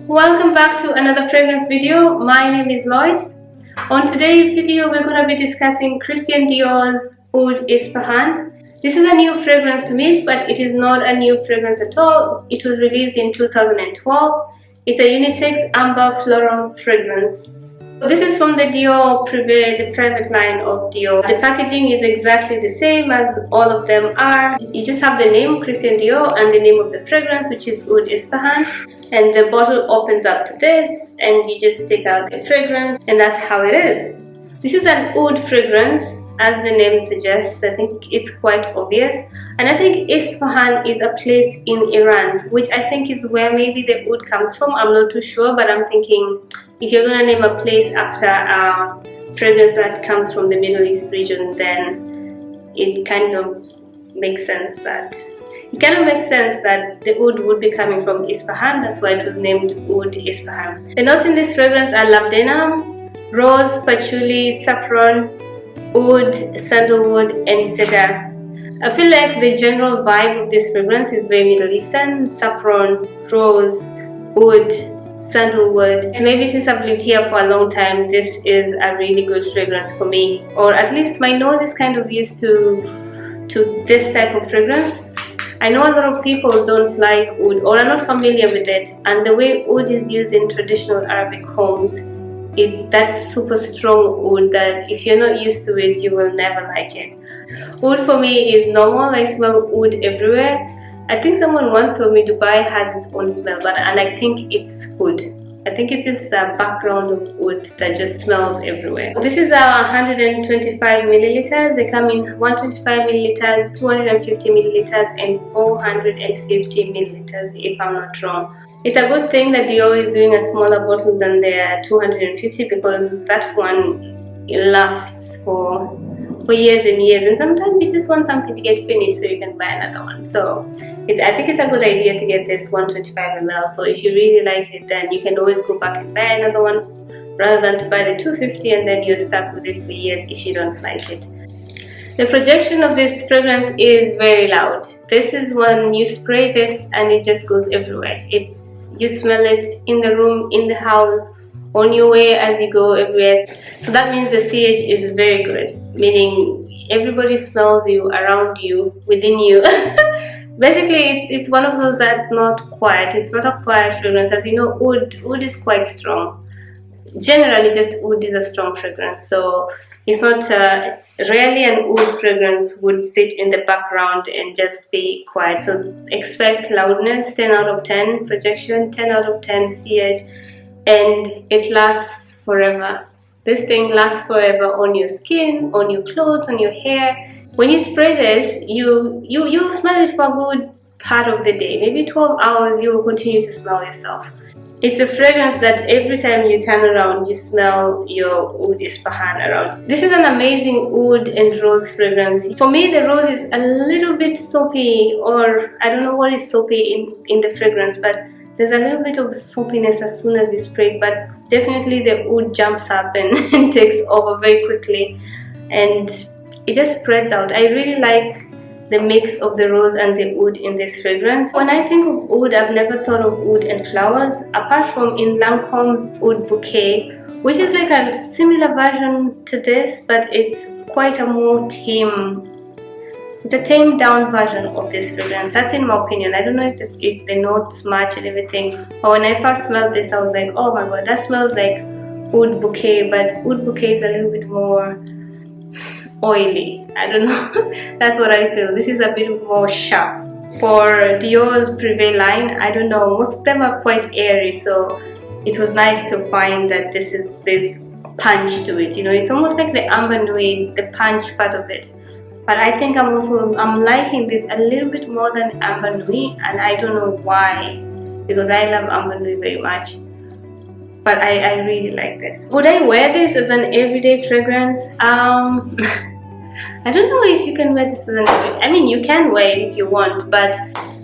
Welcome back to another fragrance video. My name is Lois. On today's video, we're going to be discussing Christian Dior's Oud Ispahan. This is a new fragrance to me, but it is not a new fragrance at all. It was released in 2012. It's a unisex amber floral fragrance. This is from the Dior Privé, the private line of Dior. The packaging is exactly the same as all of them are. You just have the name Christian Dior and the name of the fragrance, which is Oud Ispahan. And the bottle opens up to this, and you just take out the fragrance, and that's how it is. This is an oud fragrance, as the name suggests. I think it's quite obvious. And I think Isfahan is a place in Iran, which I think is where maybe the oud comes from. I'm not too sure, but I'm thinking if you're going to name a place after a fragrance that comes from the Middle East region, then it kind of makes sense that the oud would be coming from Isfahan. That's why it was named Oud Ispahan. The notes in this fragrance are labdanum, rose, patchouli, saffron, oud, sandalwood, and cedar. I feel like the general vibe of this fragrance is very Middle Eastern: saffron, rose, oud, sandalwood. Maybe since I've lived here for a long time, this is a really good fragrance for me, or at least my nose is kind of used to this type of fragrance. I know a lot of people don't like oud or are not familiar with it, and the way oud is used in traditional Arabic homes, it's that super strong oud that if you're not used to it, you will never like it. Oud for me is normal. I smell oud everywhere. I think someone once told me Dubai has its own smell, and I think it's good. I think it's just a background of oud that just smells everywhere. This is our 125 milliliters. They come in 125 milliliters, 250 milliliters, and 450 milliliters, if I'm not wrong. It's a good thing that Dior is doing a smaller bottle than their 250, because that one lasts for years and years, and sometimes you just want something to get finished so you can buy another one. So I think it's a good idea to get this 125 ml. So if you really like it, then you can always go back and buy another one, rather than to buy the 250 and then you're stuck with it for years if you don't like it. The projection of this fragrance is very loud. This is when you spray this and it just goes everywhere. You smell it in the room, in the house, on your way, as you go everywhere. So that means the CH is very good, meaning everybody smells you, around you, within you. Basically, it's one of those that's not quiet. It's not a quiet fragrance. As you know, oud is quite strong. Generally, just oud is a strong fragrance. So it's not, rarely an oud fragrance would sit in the background and just be quiet. So expect loudness, 10 out of 10 projection, 10 out of 10 CH, and it lasts forever. This thing lasts forever on your skin, on your clothes, on your hair. When you spray this, you'll smell it for a good part of the day. Maybe 12 hours you will continue to smell yourself. It's a fragrance that every time you turn around, you smell your Oud Ispahan around. This is an amazing oud and rose fragrance. For me, the rose is a little bit soapy, or I don't know what is soapy in the fragrance, but there's a little bit of soapiness as soon as you spray it, but definitely the oud jumps up and takes over very quickly, and it just spreads out. I really like the mix of the rose and the oud in this fragrance. When I think of oud, I've never thought of oud and flowers, apart from in Lancome's Oud Bouquet, which is like a similar version to this, but it's quite a more tame. It's a tamed down version of this fragrance. That's in my opinion. I don't know if the notes match and everything, but when I first smelled this, I was like, oh my god, that smells like Oud Bouquet, but Oud Bouquet is a little bit more oily. I don't know. That's what I feel. This is a bit more sharp. For Dior's Privé line, I don't know, most of them are quite airy, so it was nice to find that there's punch to it. You know, it's almost like the Amber Nuit, the punch part of it. But I think I'm liking this a little bit more than Amber Nuit, and I don't know why, because I love Amber Nuit very much. But I really like this. Would I wear this as an everyday fragrance? I don't know if you can wear this as an everyday. I mean, you can wear it if you want, but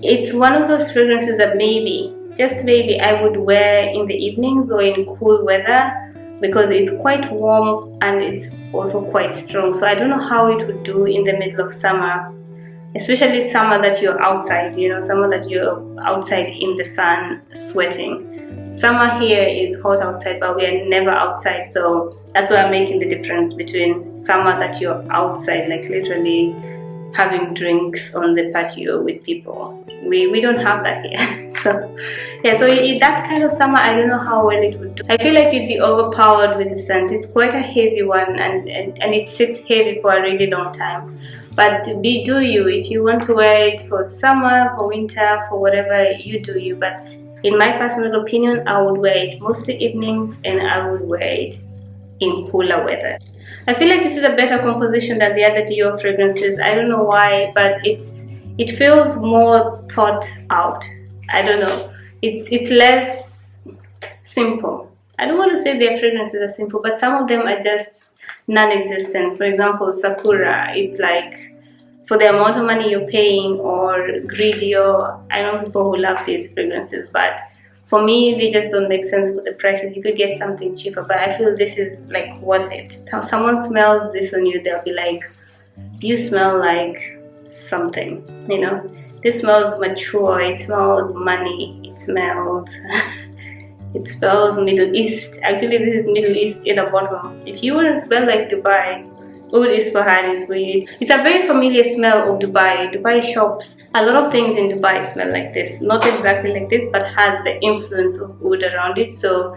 it's one of those fragrances that maybe, just maybe, I would wear in the evenings or in cool weather, because it's quite warm and it's also quite strong. So I don't know how it would do in the middle of summer, especially summer that you're outside, you know, summer that you're outside in the sun sweating. Summer here is hot outside, but we are never outside, so that's why I'm making the difference between summer that you're outside, like literally having drinks on the patio with people. We don't have that here. So yeah, so that kind of summer, I don't know how well it would do. I feel like you'd be overpowered with the scent. It's quite a heavy one, and it sits heavy for a really long time. But do you. If you want to wear it for summer, for winter, for whatever, you do you. But in my personal opinion, I would wear it mostly evenings, and I would wear it in cooler weather. I feel like this is a better composition than the other Dior fragrances. I don't know why, but it feels more thought out. I don't know. It's less simple. I don't want to say their fragrances are simple, but some of them are just non-existent. For example, Sakura, it's like for the amount of money you're paying, or Dior. I know people who love these fragrances, but for me, they just don't make sense for the prices. You could get something cheaper, but I feel this is like worth it. Someone smells this on you, they'll be like, you smell like something, you know. This smells mature, it smells money, it smells Middle East. Actually, this is Middle East in a bottle. If you want to smell like Dubai, Oud Ispahan is for you. It's a very familiar smell of Dubai. Dubai shops, a lot of things in Dubai smell like this. Not exactly like this, but has the influence of oud around it. So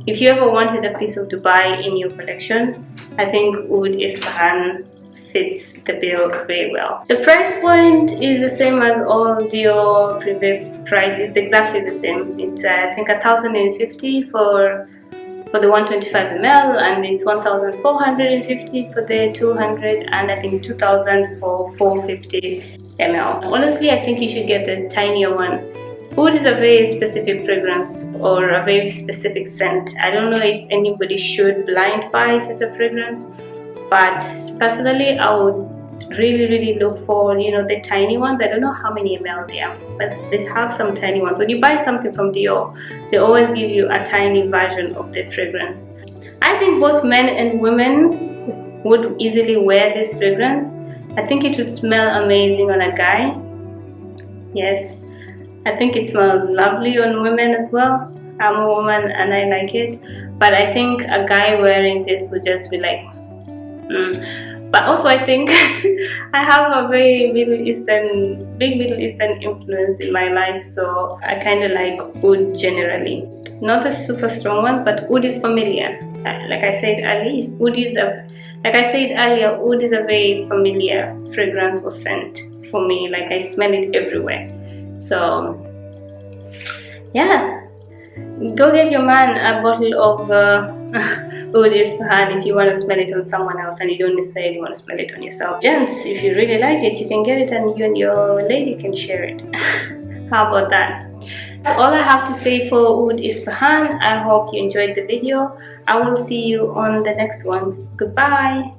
if you ever wanted a piece of Dubai in your collection, I think Oud Ispahan fits the bill very well. The price point is the same as all Dior previous price. It's exactly the same. It's I think 1,050 for the 125 ml, and it's 1,450 for the 200, and I think 2,000 for 450 ml. Honestly, I think you should get the tinier one. Oud is a very specific fragrance, or a very specific scent. I don't know if anybody should blind buy such a fragrance, but personally I would really look for, you know, the tiny ones. I don't know how many ml they are, but they have some tiny ones. When you buy something from Dior, they always give you a tiny version of the fragrance. I think both men and women would easily wear this fragrance. I think it would smell amazing on a guy. Yes, I think it smells lovely on women as well. I'm a woman and I like it, but I think a guy wearing this would just be like But also I think I have a very big Middle Eastern influence in my life, so I kind of like oud generally. Not a super strong one, but oud is familiar. Like I said earlier, oud is a very familiar fragrance or scent for me. Like I smell it everywhere. So yeah, go get your man a bottle of Oud Ispahan if you want to smell it on someone else and you don't necessarily want to smell it on yourself. Gents, if you really like it, you can get it and you and your lady can share it. How about that? That's all I have to say for Oud Ispahan. I hope you enjoyed the video. I will see you on the next one. Goodbye.